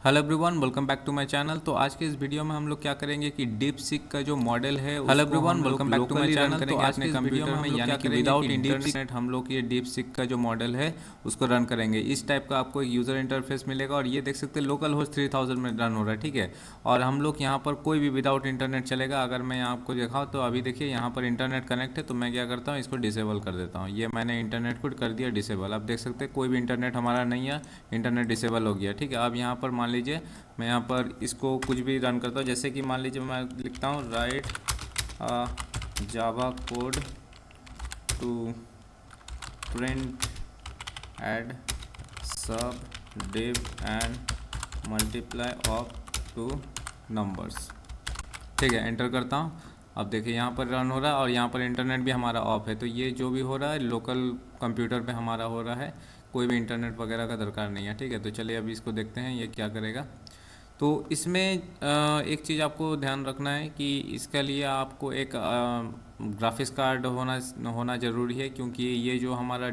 Hello everyone, welcome back to my channel. तो आज के इस वीडियो में हम लोग क्या करेंगे कि डीप सीक का जो मॉडल है hello everyone, welcome back to my channel. तो आज के इस वीडियो में हम लोग क्या करेंगे विदाउट इंटरनेट हम लोग ये डीप सीक का जो मॉडल है उसको रन करेंगे। इस टाइप का आपको एक यूज़र इंटरफेस मिलेगा और ये देख सकते हैं लोकल होस्ट 3000 में रन हो रहा है, ठीक है। और हम लोग यहाँ पर कोई भी विदाउट इंटरनेट चलेगा। अगर मैं आपको दिखाऊँ तो अभी देखिए यहाँ पर इंटरनेट कनेक्ट है, तो मैं क्या करता हूँ इसको डिसेबल कर देता हूँ। ये मैंने इंटरनेट को कर दिया डिसेबल। आप देख सकते हैं कोई भी इंटरनेट हमारा नहीं है, इंटरनेट डिसेबल हो गया, ठीक है। अब यहाँ पर मान लीजिए मैं यहाँ पर इसको कुछ भी रन करता हूँ, जैसे कि मान लीजिए मैं लिखता हूँ write Java code to print add sub div and multiply of two numbers, ठीक है। एंटर करता हूँ। अब देखिए यहाँ पर रन हो रहा है और यहाँ पर इंटरनेट भी हमारा ऑफ है। तो ये जो भी हो रहा है लोकल कंप्यूटर पे हमारा हो रहा है, कोई भी इंटरनेट वगैरह का दरकार नहीं है, ठीक है। तो चलिए अभी इसको देखते हैं ये क्या करेगा। तो इसमें एक चीज़ आपको ध्यान रखना है कि इसके लिए आपको एक ग्राफिक्स कार्ड होना ज़रूरी है, क्योंकि ये जो हमारा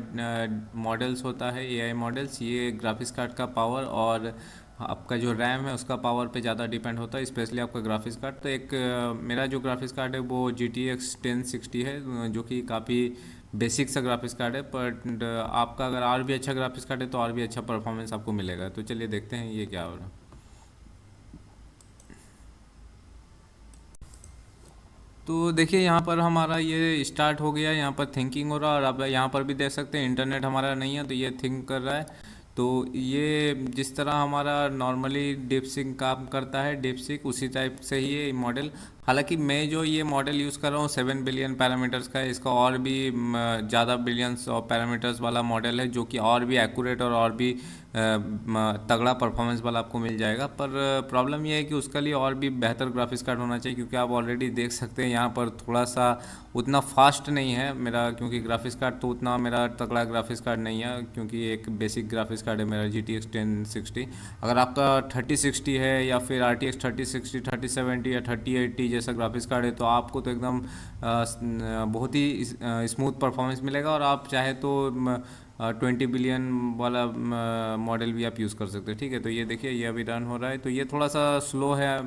मॉडल्स होता है एआई मॉडल्स, ये ग्राफिक्स कार्ड का पावर और आपका जो रैम है उसका पावर पे ज़्यादा डिपेंड होता है, स्पेशली आपका ग्राफिक्स कार्ड। तो एक मेरा जो ग्राफिक्स कार्ड है वो GTX 1060 है, जो कि काफ़ी बेसिक सा ग्राफिक्स कार्ड है। बट आपका अगर और भी अच्छा ग्राफिक्स कार्ड है तो और भी अच्छा परफॉर्मेंस आपको मिलेगा। तो चलिए देखते हैं ये क्या हो रहा है। तो देखिए यहाँ पर हमारा ये स्टार्ट हो गया, यहाँ पर थिंकिंग हो रहा है। और अब यहाँ पर भी देख सकते हैं इंटरनेट हमारा नहीं है तो ये थिंक कर रहा है। तो ये जिस तरह हमारा नॉर्मली डीपसीक काम करता है, डीपसीक उसी टाइप से ही ये मॉडल। हालांकि मैं जो ये मॉडल यूज़ कर रहा हूँ 7 बिलियन पैरामीटर्स का है, इसका और भी ज़्यादा बिलियंस ऑफ पैरामीटर्स वाला मॉडल है, जो कि और भी एक्यूरेट और भी तगड़ा परफॉर्मेंस वाला आपको मिल जाएगा। पर प्रॉब्लम ये है कि उसके लिए और भी बेहतर ग्राफिक्स कार्ड होना चाहिए, क्योंकि आप ऑलरेडी देख सकते हैं यहाँ पर थोड़ा सा उतना फास्ट नहीं है मेरा, क्योंकि ग्राफिक्स कार्ड तो उतना मेरा तगड़ा ग्राफिक्स कार्ड नहीं है, क्योंकि एक बेसिक ग्राफिक्स कार्ड है मेरा GTX 1060। अगर आपका 3060 है या फिर RTX 3060, 3070 या 3080 जैसा ग्राफिक्स कार्ड है तो आपको तो एकदम बहुत ही स्मूथ परफॉर्मेंस मिलेगा। और आप चाहे तो 20 बिलियन वाला मॉडल भी आप यूज़ कर सकते हैं, ठीक है। तो ये देखिए ये अभी रन हो रहा है, तो ये थोड़ा सा स्लो है,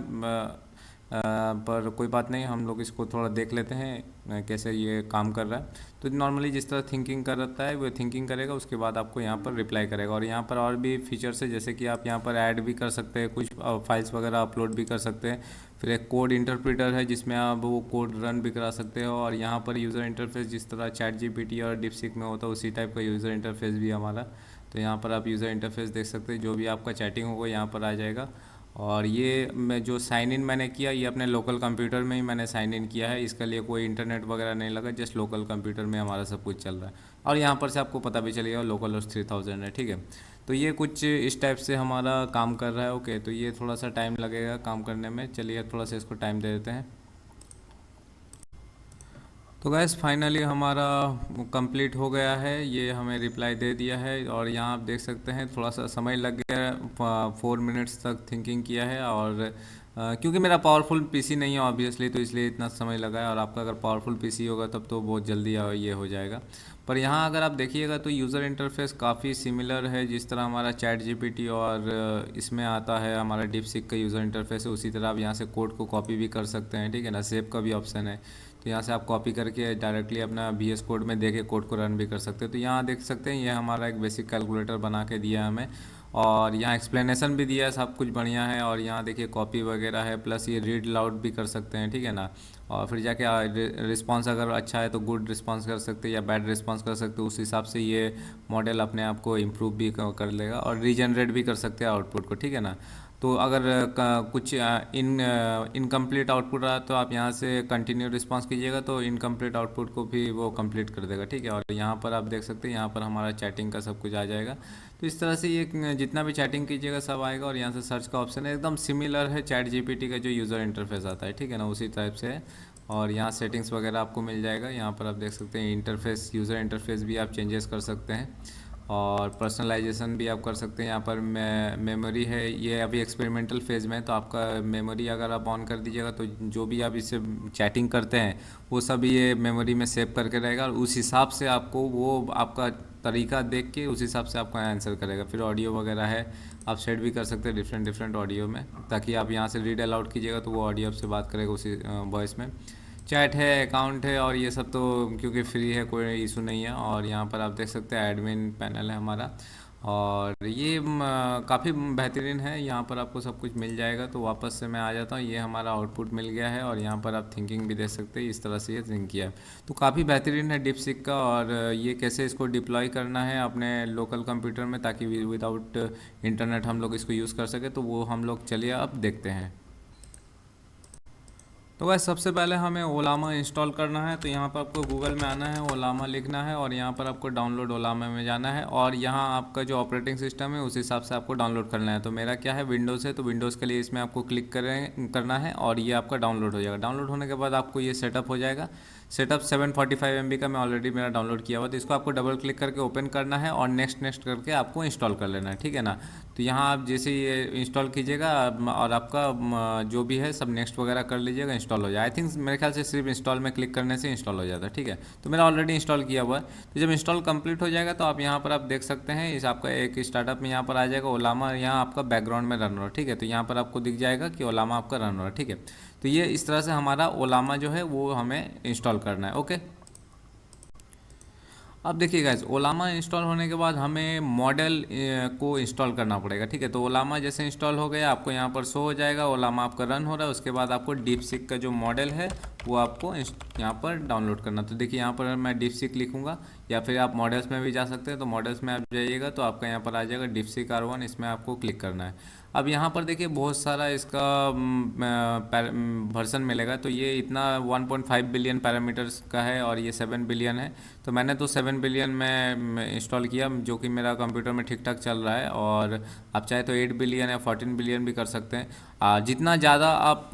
पर कोई बात नहीं, हम लोग इसको थोड़ा देख लेते हैं कैसे ये काम कर रहा है। तो नॉर्मली जिस तरह थिंकिंग करता है वो थिंकिंग करेगा, उसके बाद आपको यहाँ पर रिप्लाई करेगा। और यहाँ पर और भी फीचर्स है, जैसे कि आप यहाँ पर ऐड भी कर सकते हैं, कुछ फाइल्स वगैरह अपलोड भी कर सकते हैं। फिर एक कोड इंटरप्रेटर है जिसमें आप वो कोड रन भी करा सकते हो। और यहाँ पर यूज़र इंटरफेस जिस तरह ChatGPT और DeepSeek में होता है उसी टाइप का यूज़र इंटरफेस भी हमारा। तो यहाँ पर आप यूज़र इंटरफेस देख सकते हैं, जो भी आपका चैटिंग होगा यहाँ पर आ जाएगा। और ये मैं जो साइन इन मैंने किया ये अपने लोकल कंप्यूटर में ही मैंने साइन इन किया है, इसके लिए कोई इंटरनेट वगैरह नहीं लगा, जस्ट लोकल कंप्यूटर में हमारा सब कुछ चल रहा है। और यहाँ पर से आपको पता भी चलेगा लोकल होस्ट 3000 है, ठीक है। तो ये कुछ इस टाइप से हमारा काम कर रहा है। ओके, तो ये थोड़ा सा टाइम लगेगा काम करने में, चलिए थोड़ा सा इसको टाइम दे देते हैं। तो गैस फाइनली हमारा कंप्लीट हो गया है, ये हमें रिप्लाई दे दिया है। और यहाँ आप देख सकते हैं थोड़ा सा समय लग गया, 4 मिनट्स तक थिंकिंग किया है। और क्योंकि मेरा पावरफुल पीसी नहीं है ऑब्वियसली, तो इसलिए इतना समय लगा है। और आपका अगर पावरफुल पीसी होगा तब तो बहुत जल्दी ये हो जाएगा। पर यहाँ अगर आप देखिएगा तो यूज़र इंटरफेस काफ़ी सिमिलर है, जिस तरह हमारा ChatGPT और इसमें आता है हमारा DeepSeek का यूज़र इंटरफेस है, उसी तरह आप यहाँ से कोड को कॉपी भी कर सकते हैं, ठीक है ना। सेव का भी ऑप्शन है, तो यहाँ से आप कॉपी करके डायरेक्टली अपना VS कोड में दे के कोड को रन भी कर सकते हैं। तो यहाँ देख सकते हैं ये हमारा एक बेसिक कैलकुलेटर बना के दिया है हमें, और यहाँ एक्सप्लेनेशन भी दिया है, सब कुछ बढ़िया है। और यहाँ देखिए कॉपी वगैरह है, प्लस ये रीड लाउड भी कर सकते हैं, ठीक है ना। और फिर जाके रिस्पांस अगर अच्छा है तो गुड रिस्पांस कर सकते हैं या बैड रिस्पांस कर सकते हैं, उस हिसाब से ये मॉडल अपने आप को इम्प्रूव भी कर लेगा। और रीजनरेट भी कर सकते हैं आउटपुट को, ठीक है ना। तो अगर कुछ इनकम्प्लीट आउटपुट रहा तो आप यहाँ से कंटिन्यू रिस्पांस कीजिएगा, तो इनकम्प्लीट आउटपुट को भी वो कंप्लीट कर देगा, ठीक है। और यहाँ पर आप देख सकते हैं यहाँ पर हमारा चैटिंग का सब कुछ आ जाएगा। तो इस तरह से ये जितना भी चैटिंग कीजिएगा सब आएगा। और यहाँ से सर्च का ऑप्शन है, एकदम सिमिलर है ChatGPT का जो यूज़र इंटरफेस आता है, ठीक है ना, उसी टाइप से है। और यहाँ सेटिंग्स वगैरह आपको मिल जाएगा। यहाँ पर आप देख सकते हैं इंटरफेस, यूज़र इंटरफेस भी आप चेंजेस कर सकते हैं और पर्सनलाइजेशन भी आप कर सकते हैं। यहाँ पर मेमोरी है, ये अभी एक्सपेरिमेंटल फेज़ में है, तो आपका मेमोरी अगर आप ऑन कर दीजिएगा तो जो भी आप इससे चैटिंग करते हैं वो सब ये मेमोरी में सेव करके रहेगा, और उस हिसाब से आपको वो आपका तरीका देख के उस हिसाब से आपका आंसर करेगा। फिर ऑडियो वगैरह है, आप सेट भी कर सकते हैं डिफरेंट डिफरेंट ऑडियो में, ताकि आप यहाँ से रीड अलाउड कीजिएगा तो वो ऑडियो आपसे बात करेगा उसी वॉइस में। चैट है, अकाउंट है, और ये सब तो क्योंकि फ्री है कोई इशू नहीं है। और यहाँ पर आप देख सकते हैं एडमिन पैनल है हमारा, और ये काफ़ी बेहतरीन है। यहाँ पर आपको सब कुछ मिल जाएगा। तो वापस से मैं आ जाता हूँ, ये हमारा आउटपुट मिल गया है, और यहाँ पर आप थिंकिंग भी देख सकते हैं, इस तरह से ये थिंक किया है। तो काफ़ी बेहतरीन है डीपसीक का। और ये कैसे इसको डिप्लॉय करना है अपने लोकल कंप्यूटर में, ताकि विदाउट इंटरनेट हम लोग इसको यूज़ कर सके, तो वो हम लोग चलिए अब देखते हैं। तो वैसे सबसे पहले हमें ओलामा इंस्टॉल करना है। तो यहाँ पर आपको गूगल में आना है, ओलामा लिखना है, और यहाँ पर आपको डाउनलोड ओलामा में जाना है, और यहाँ आपका जो ऑपरेटिंग सिस्टम है उस हिसाब से आपको डाउनलोड करना है। तो मेरा क्या है, विंडोज़ है, तो विंडोज़ के लिए इसमें आपको क्लिक करना है, और ये आपका डाउनलोड हो जाएगा। डाउनलोड होने के बाद आपको ये सेटअप हो जाएगा। सेटअप 745 MB का मैं ऑलरेडी मेरा डाउनलोड किया हुआ, तो इसको आपको डबल क्लिक करके ओपन करना है, और नेक्स्ट नेक्स्ट करके आपको इंस्टॉल कर लेना है, ठीक है ना। तो यहाँ आप जैसे ये इंस्टॉल कीजिएगा, और आपका जो भी है सब नेक्स्ट वगैरह कर लीजिएगा, इंस्टॉल हो जाए। आई थिंक मेरे ख्याल से सिर्फ इंस्टॉल में क्लिक करने से इंस्टॉल हो जाता है, ठीक है। तो मेरा ऑलरेडी इंस्टॉल किया हुआ है। तो जब इंस्टॉल कंप्लीट हो जाएगा तो आप यहाँ पर आप देख सकते हैं, इस आपका एक स्टार्टअप में यहाँ पर आ जाएगा ओलामा, यहाँ आपका बैकग्राउंड में रन हो रहा है, ठीक है। तो यहाँ पर आपको दिख जाएगा कि ओलामा आपका रन हो रहा है, ठीक है। तो ये इस तरह से हमारा ओलामा जो है वो हमें इंस्टॉल करना है, ओके। अब देखिए गाइस, ओलामा इंस्टॉल होने के बाद हमें मॉडल को इंस्टॉल करना पड़ेगा, ठीक है। तो ओलामा जैसे इंस्टॉल हो गया, आपको यहाँ पर शो हो जाएगा ओलामा आपका रन हो रहा है। उसके बाद आपको डीपसीक का जो मॉडल है वो आपको यहाँ पर डाउनलोड करना। तो देखिए यहाँ पर मैं डीपसीक लिखूँगा, या फिर आप मॉडल्स में भी जा सकते हैं। तो मॉडल्स में आप जाइएगा तो आपका यहाँ पर आ जाएगा डीपसीक R1, इसमें आपको क्लिक करना है। अब यहाँ पर देखिए बहुत सारा इसका वर्जन मिलेगा। तो ये इतना 1.5 बिलियन पैरामीटर्स का है, और ये 7 बिलियन है। तो मैंने तो 7 बिलियन में इंस्टॉल किया, जो कि मेरा कंप्यूटर में ठीक ठाक चल रहा है। और आप चाहे तो 8 बिलियन या 14 बिलियन भी कर सकते हैं। जितना ज़्यादा आप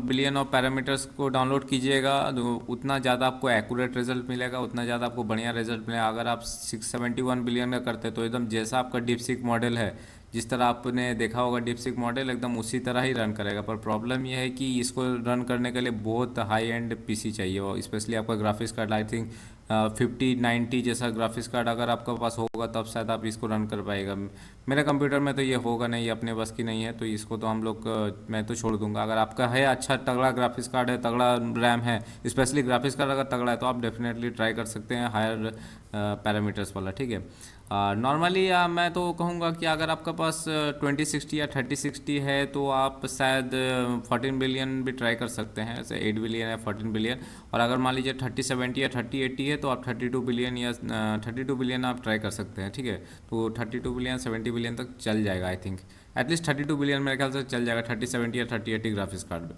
बिलियन ऑफ पैरामीटर्स को डाउनलोड कीजिएगा, तो उतना ज़्यादा आपको एक्यूरेट रिजल्ट मिलेगा, उतना ज़्यादा आपको बढ़िया रिजल्ट मिलेगा। अगर आप 671 बिलियन का करते तो एकदम जैसा आपका डीपसीक मॉडल है, जिस तरह आपने देखा होगा डीपसीक मॉडल, एकदम उसी तरह ही रन करेगा। पर प्रॉब्लम यह है कि इसको रन करने के लिए बहुत हाई एंड पीसी चाहिए, और स्पेशली आपका ग्राफिक्स कार्ड आई थिंक 5090 जैसा ग्राफिक्स कार्ड अगर आपके पास होगा तब शायद आप इसको रन कर पाएगा। मेरे कंप्यूटर में तो ये होगा नहीं, अपने बस की नहीं है, तो इसको तो हम लोग मैं तो छोड़ दूंगा। अगर आपका है अच्छा तगड़ा ग्राफिक्स कार्ड है, तगड़ा रैम है, स्पेशली ग्राफिक्स कार्ड अगर तगड़ा है, तो आप डेफिनेटली ट्राई कर सकते हैं हायर पैरामीटर्स वाला, ठीक है। नॉर्मली मैं तो कहूँगा कि अगर आपके पास 2060 या 3060 है तो आप शायद 14 बिलियन भी ट्राई कर सकते हैं, जैसे 8 बिलियन या 14 बिलियन। और अगर मान लीजिए 3070 या 3080 है तो आप 32 बिलियन या 32 बिलियन आप ट्राई कर सकते हैं, ठीक है। तो 32 बिलियन 70 बिलियन तक चल जाएगा आई थिंक, एटलीस्ट 32 बिलियन मेरे ख्याल से चल जाएगा 3070 या 3080 ग्राफिक्स कार्ड में।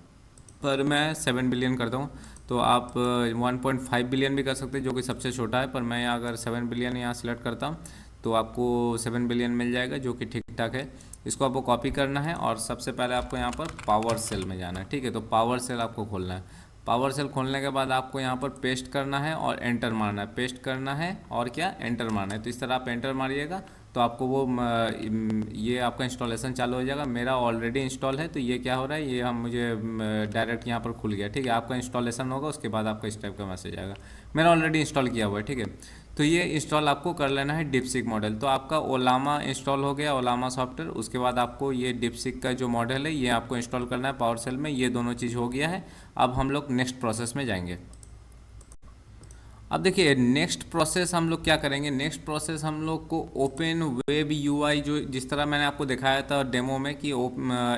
पर मैं 7 बिलियन करता हूँ, तो आप 1.5 बिलियन भी कर सकते हैं, जो कि सबसे छोटा है। पर मैं अगर 7 बिलियन यहाँ सेलेक्ट करता हूँ तो आपको 7 बिलियन मिल जाएगा, जो कि ठीक ठाक है। इसको आपको कॉपी करना है, और सबसे पहले आपको यहाँ पर पावर सेल में जाना है, ठीक है। तो पावर सेल आपको खोलना है। पावर सेल खोलने के बाद आपको यहाँ पर पेस्ट करना है और एंटर मारना है, पेस्ट करना है और क्या एंटर मारना है। तो इस तरह आप एंटर मारिएगा तो आपको वो ये आपका इंस्टॉलेशन चालू हो जाएगा। मेरा ऑलरेडी इंस्टॉल है, तो ये क्या हो रहा है, ये हम मुझे डायरेक्ट यहाँ पर खुल गया, ठीक है। आपका इंस्टॉलेशन होगा, उसके बाद आपका इस टाइप का मैसेज आएगा। मेरा ऑलरेडी इंस्टॉल किया हुआ है, ठीक है। तो ये इंस्टॉल आपको कर लेना है डीपसीक मॉडल। तो आपका ओलामा इंस्टॉल हो गया, ओलामा सॉफ्टवेयर। उसके बाद आपको ये डीपसीक का जो मॉडल है ये आपको इंस्टॉल करना है पावर सेल में। ये दोनों चीज़ हो गया है। अब हम लोग नेक्स्ट प्रोसेस में जाएंगे। अब देखिए नेक्स्ट प्रोसेस हम लोग क्या करेंगे, नेक्स्ट प्रोसेस हम लोग को ओपन वेब यूआई, जो जिस तरह मैंने आपको दिखाया था डेमो में कि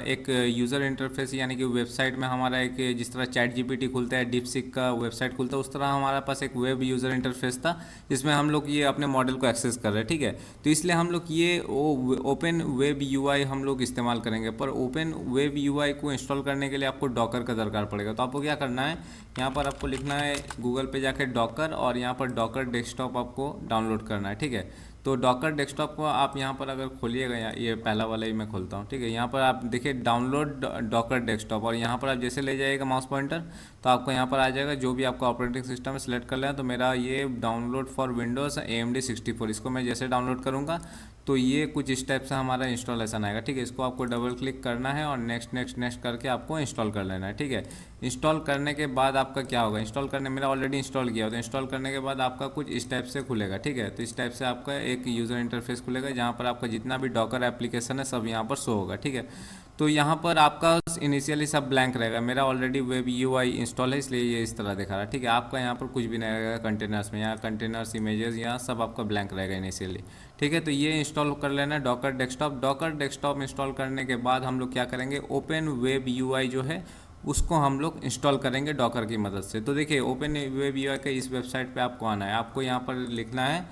एक यूज़र इंटरफेस, यानी कि वेबसाइट में हमारा एक जिस तरह चैट जीपीटी खुलता है, डीपसीक का वेबसाइट खुलता है, उस तरह हमारे पास एक वेब यूज़र इंटरफेस था जिसमें हम लोग ये अपने मॉडल को एक्सेस कर रहे हैं, ठीक है। तो इसलिए हम लोग ये ओपन वेब यूआई हम लोग इस्तेमाल करेंगे। पर ओपन वेब यूआई को इंस्टॉल करने के लिए आपको डॉकर का दरकार पड़ेगा। तो आपको क्या करना है, यहाँ पर आपको लिखना है गूगल पे जाके डॉकर, और यहाँ पर डॉकर डेस्कटॉप आपको डाउनलोड करना है, ठीक है। तो डॉकर डेस्कटॉप को आप यहाँ पर अगर खोलिएगा, ये पहला वाला ही मैं खोलता हूँ, ठीक है। यहाँ पर आप देखिए डाउनलोड डॉकर डेस्कटॉप, और यहाँ पर आप जैसे ले जाइएगा माउस पॉइंटर तो आपको यहाँ पर आ जाएगा जो भी आपका ऑपरेटिंग सिस्टम है सेलेक्ट कर लें। तो मेरा ये डाउनलोड फॉर विंडोज़ AMD 64, इसको मैं जैसे डाउनलोड करूँगा तो ये कुछ इस टाइप से हमारा इंस्टॉलेशन आएगा, ठीक है। इसको आपको डबल क्लिक करना है और नेक्स्ट नेक्स्ट नेक्स्ट करके आपको इंस्टॉल कर लेना है, ठीक है। इंस्टॉल करने के बाद आपका क्या होगा, इंस्टॉल करने मेरा ऑलरेडी इंस्टॉल किया हो, तो इंस्टॉल करने के बाद आपका कुछ इस टाइप से खुलेगा, ठीक है। तो इस टाइप से आपका एक यूज़र इंटरफेस खुलेगा जहाँ पर आपका जितना भी डॉकर एप्लीकेशन है सब यहाँ पर शो होगा, ठीक है। तो यहाँ पर आपका इनिशियली सब ब्लैंक रहेगा, मेरा ऑलरेडी वेब यूआई इंस्टॉल है इसलिए ये इस तरह दिखा रहा है, ठीक है। आपका यहाँ पर कुछ भी नहीं रहेगा कंटेनर्स में, यहाँ कंटेनर्स इमेजेस यहाँ सब आपका ब्लैंक रहेगा इनिशियली, ठीक है। तो ये इंस्टॉल कर लेना Docker desktop. Docker desktop install करने के बाद हम लोग क्या करेंगे, ओपन वेब यूआई जो है उसको हम लोग इंस्टॉल करेंगे डॉकर की मदद से। तो देखिए ओपन वेब यूआई के इस वेबसाइट पे आपको आना है, आपको यहाँ पर लिखना है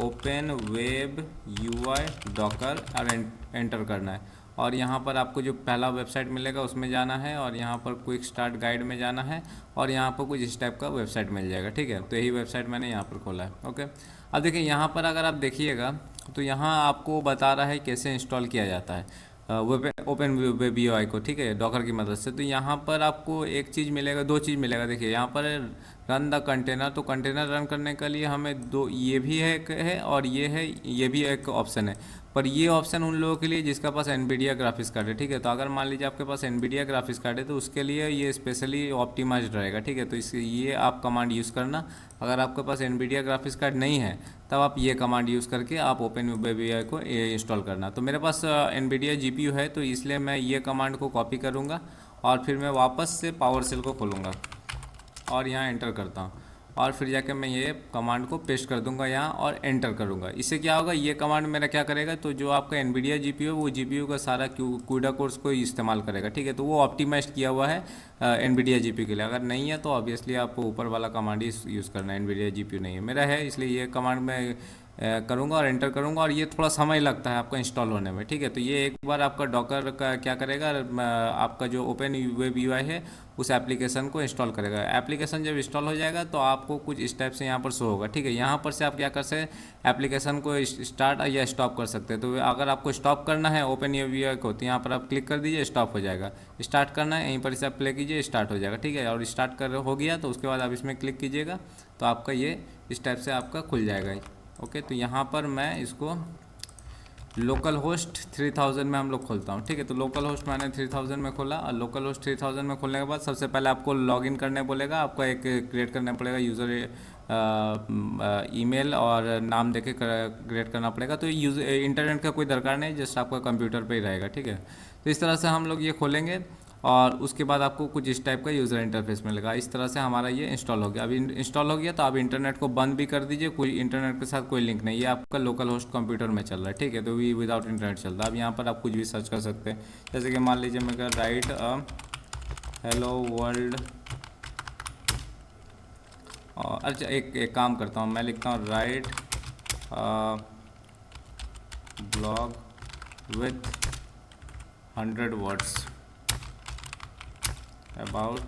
ओपन वेब यूआई डॉकर और एंटर करना है। और यहाँ पर आपको जो पहला वेबसाइट मिलेगा उसमें जाना है और यहाँ पर क्विक स्टार्ट गाइड में जाना है और यहाँ पर कुछ इस टाइप का वेबसाइट मिल जाएगा, ठीक है। तो यही वेबसाइट मैंने यहाँ पर खोला है, ओके। अब देखिए यहाँ पर अगर आप देखिएगा तो यहाँ आपको बता रहा है कैसे इंस्टॉल किया जाता है ओपन वेब यूआई को, ठीक है, डॉकर की मदद से। तो यहाँ पर आपको एक चीज़ मिलेगा, दो चीज़ मिलेगा, देखिए यहाँ पर रन द कंटेनर। तो कंटेनर रन करने के लिए हमें दो, ये भी है और ये है, ये भी एक ऑप्शन है। पर ये ऑप्शन उन लोगों के लिए जिसका पास एनवीडिया ग्राफिक्स कार्ड है, ठीक है। तो अगर मान लीजिए आपके पास एनवीडिया ग्राफिक्स कार्ड है तो उसके लिए ये स्पेशली ऑप्टिमाइज्ड रहेगा, ठीक है। तो इस ये आप कमांड यूज़ करना। अगर आपके पास एनवीडिया ग्राफिक्स कार्ड नहीं है तब आप ये कमांड यूज़ करके आप ओपन वेब यूआई को इंस्टॉल करना। तो मेरे पास एनवीडिया जीपीयू है तो इसलिए मैं ये कमांड को कॉपी करूँगा और फिर मैं वापस से पावर सेल को खोलूँगा और यहाँ एंटर करता हूँ और फिर जाके मैं ये कमांड को पेस्ट कर दूंगा यहाँ और एंटर करूँगा। इससे क्या होगा, ये कमांड मेरा क्या करेगा, तो जो आपका एनवीडिया जीपीयू है वो जीपीयू का सारा CUDA कोर्स को इस्तेमाल करेगा, ठीक है। तो वो ऑप्टिमाइज किया हुआ है एनवीडिया जीपीयू के लिए। अगर नहीं है तो ऑब्वियसली आपको ऊपर वाला कमांड ही यूज़ करना है, एनवीडिया जीपीयू नहीं है, मेरा है इसलिए ये कमांड मैं करूँगा और एंटर करूँगा और ये थोड़ा समय लगता है आपका इंस्टॉल होने में, ठीक है। तो ये एक बार आपका डॉकर का क्या करेगा, आपका जो ओपन वेब यूआई है उस एप्लीकेशन को इंस्टॉल करेगा। एप्लीकेशन जब इंस्टॉल हो जाएगा तो आपको कुछ इस टाइप से यहाँ पर शो होगा, ठीक है। यहाँ पर से आप क्या कर सकते हैं, एप्लीकेशन को स्टार्ट या स्टॉप कर सकते हैं। तो अगर आपको स्टॉप करना है ओपन वेब यूआई को तो यहाँ पर आप क्लिक कर दीजिए, स्टॉप हो जाएगा। स्टार्ट करना है यहीं पर से आप प्ले कीजिए, स्टार्ट हो जाएगा, ठीक है। और स्टार्ट कर हो गया तो उसके बाद आप इसमें क्लिक कीजिएगा तो आपका ये इस टाइप से आपका खुल जाएगा, ओके। तो यहाँ पर मैं इसको लोकल होस्ट 3000 में हम लोग खोलता हूँ, ठीक है। तो लोकल होस्ट मैंने 3000 में खोला और लोकल होस्ट 3000 में खोलने के बाद सबसे पहले आपको लॉगिन करने बोलेगा, आपका एक क्रिएट करना पड़ेगा यूज़र ईमेल और नाम देके क्रिएट करना पड़ेगा। तो इंटरनेट का कोई दरकार नहीं, जस्ट आपका कंप्यूटर पे ही रहेगा, ठीक है। तो इस तरह से हम लोग ये खोलेंगे और उसके बाद आपको कुछ इस टाइप का यूज़र इंटरफेस मिलेगा। इस तरह से हमारा ये इंस्टॉल हो गया। अभी इंस्टॉल हो गया तो आप इंटरनेट को बंद भी कर दीजिए, कोई इंटरनेट के साथ कोई लिंक नहीं, ये आपका लोकल होस्ट कंप्यूटर में चल रहा है, ठीक है। तो भी विदाउट इंटरनेट चल रहा है। अब यहाँ पर आप कुछ भी सर्च कर सकते हैं, जैसे कि मान लीजिए मैं कर राइट हेलो वर्ल्ड, अच्छा एक काम करता हूँ, मैं लिखता हूँ right blog with 100 words about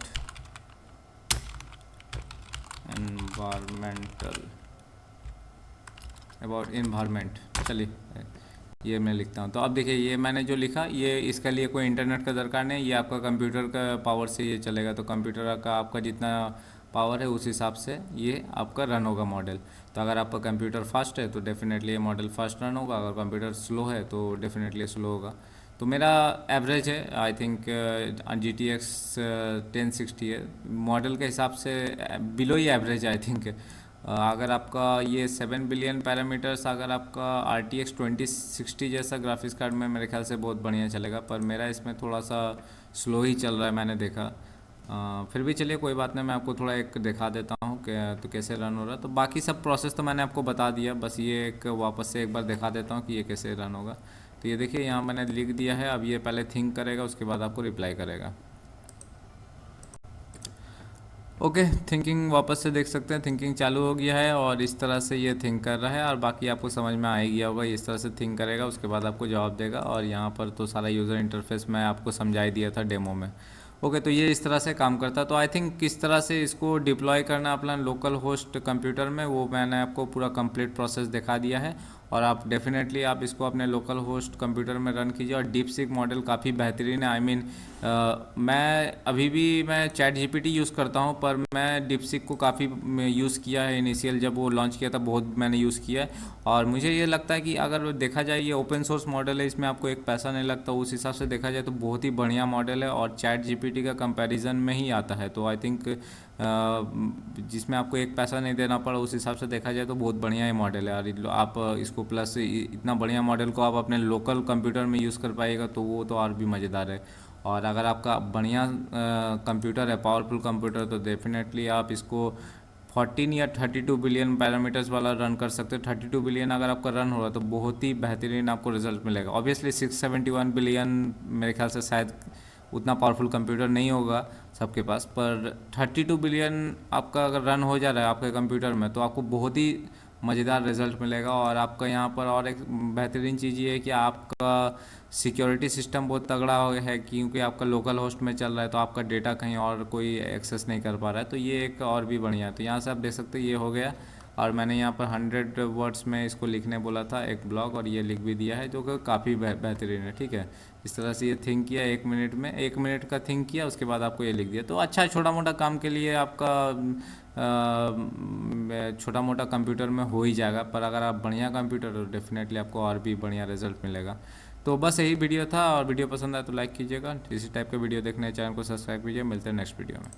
environment, चलिए ये मैं लिखता हूँ। तो अब देखिए ये मैंने जो लिखा ये इसके लिए कोई इंटरनेट का दरकार नहीं, ये आपका कंप्यूटर का पावर से ये चलेगा। तो कंप्यूटर का आपका जितना पावर है उस हिसाब से ये आपका रन होगा मॉडल। तो अगर आपका कंप्यूटर फास्ट है तो डेफिनेटली ये मॉडल फास्ट रन होगा, अगर कंप्यूटर स्लो है तो डेफिनेटली स्लो होगा। तो मेरा एवरेज है आई थिंक GTX 1060 है, मॉडल के हिसाब से बिलो ही एवरेज है आई थिंक। अगर आपका ये 7 बिलियन पैरामीटर्स, अगर आपका RTX 2060 जैसा ग्राफिक्स कार्ड में मेरे ख्याल से बहुत बढ़िया चलेगा, पर मेरा इसमें थोड़ा सा स्लो ही चल रहा है मैंने देखा। फिर भी चलिए कोई बात नहीं, मैं आपको थोड़ा एक दिखा देता हूँ कि तो कैसे रन हो रहा है। तो बाकी सब प्रोसेस तो मैंने आपको बता दिया, बस ये एक वापस से एक बार दिखा देता हूँ कि ये कैसे रन होगा। तो ये देखिए यहाँ मैंने लिख दिया है, अब ये पहले थिंक करेगा उसके बाद आपको रिप्लाई करेगा, ओके। थिंकिंग वापस से देख सकते हैं, थिंकिंग चालू हो गया है और इस तरह से ये थिंक कर रहा है और बाकी आपको समझ में आ ही गया होगा। इस तरह से थिंक करेगा उसके बाद आपको जवाब देगा और यहाँ पर तो सारा यूज़र इंटरफेस मैं आपको समझाई दिया था डेमो में, ओके। तो ये इस तरह से काम करता है। तो आई थिंक किस तरह से इसको डिप्लॉय करना अपना लोकल होस्ट कंप्यूटर में वो मैंने आपको पूरा कंप्लीट प्रोसेस दिखा दिया है और आप डेफिनेटली आप इसको अपने लोकल होस्ट कंप्यूटर में रन कीजिए। और डीप सीक मॉडल काफ़ी बेहतरीन है। आई मीन मैं अभी भी मैं चैट जीपीटी यूज़ करता हूँ, पर मैं डीप सीक को काफ़ी यूज़ किया है। इनिशियल जब वो लॉन्च किया था बहुत मैंने यूज़ किया है, और मुझे ये लगता है कि अगर देखा जाए ये ओपन सोर्स मॉडल है, इसमें आपको एक पैसा नहीं लगता, उस हिसाब से देखा जाए तो बहुत ही बढ़िया मॉडल है और चैट जीपीटी का कंपैरिजन में ही आता है। तो आई थिंक जिसमें आपको एक पैसा नहीं देना पड़ा, उस हिसाब से देखा जाए तो बहुत बढ़िया ही मॉडल है। और आप इसको प्लस इतना बढ़िया मॉडल को आप अपने लोकल कंप्यूटर में यूज़ कर पाएगा तो वो तो और भी मज़ेदार है। और अगर आपका बढ़िया कंप्यूटर है, पावरफुल कंप्यूटर, तो डेफिनेटली आप इसको 14 या 32 बिलियन पैरामीटर्स वाला रन कर सकते हो। 32 बिलियन अगर आपका रन हो रहा है तो बहुत ही बेहतरीन आपको रिजल्ट मिलेगा। ऑब्वियसली 671 बिलियन मेरे ख्याल से शायद उतना पावरफुल कंप्यूटर नहीं होगा सबके पास, पर 32 बिलियन आपका अगर रन हो जा रहा है आपके कंप्यूटर में तो आपको बहुत ही मज़ेदार रिजल्ट मिलेगा। और आपका यहाँ पर और एक बेहतरीन चीज़ ये है कि आपका सिक्योरिटी सिस्टम बहुत तगड़ा है, क्योंकि आपका लोकल होस्ट में चल रहा है तो आपका डेटा कहीं और कोई एक्सेस नहीं कर पा रहा है। तो ये एक और भी बढ़िया है। तो यहाँ से आप देख सकते हैं ये हो गया, और मैंने यहाँ पर 100 वर्ड्स में इसको लिखने बोला था एक ब्लॉग, और ये लिख भी दिया है, जो कि काफ़ी बेहतरीन है। ठीक है, इस तरह से ये थिंक किया 1 मिनट में, 1 मिनट का थिंक किया, उसके बाद आपको ये लिख दिया। तो अच्छा, छोटा मोटा काम के लिए आपका छोटा मोटा कंप्यूटर में हो ही जाएगा, पर अगर आप बढ़िया कंप्यूटर हो डेफिनेटली आपको और भी बढ़िया रिजल्ट मिलेगा। तो बस यही वीडियो था, और वीडियो पसंद आया तो लाइक कीजिएगा। इसी टाइप के वीडियो देखने चैनल को सब्सक्राइब कीजिए। मिलते हैं नेक्स्ट वीडियो में।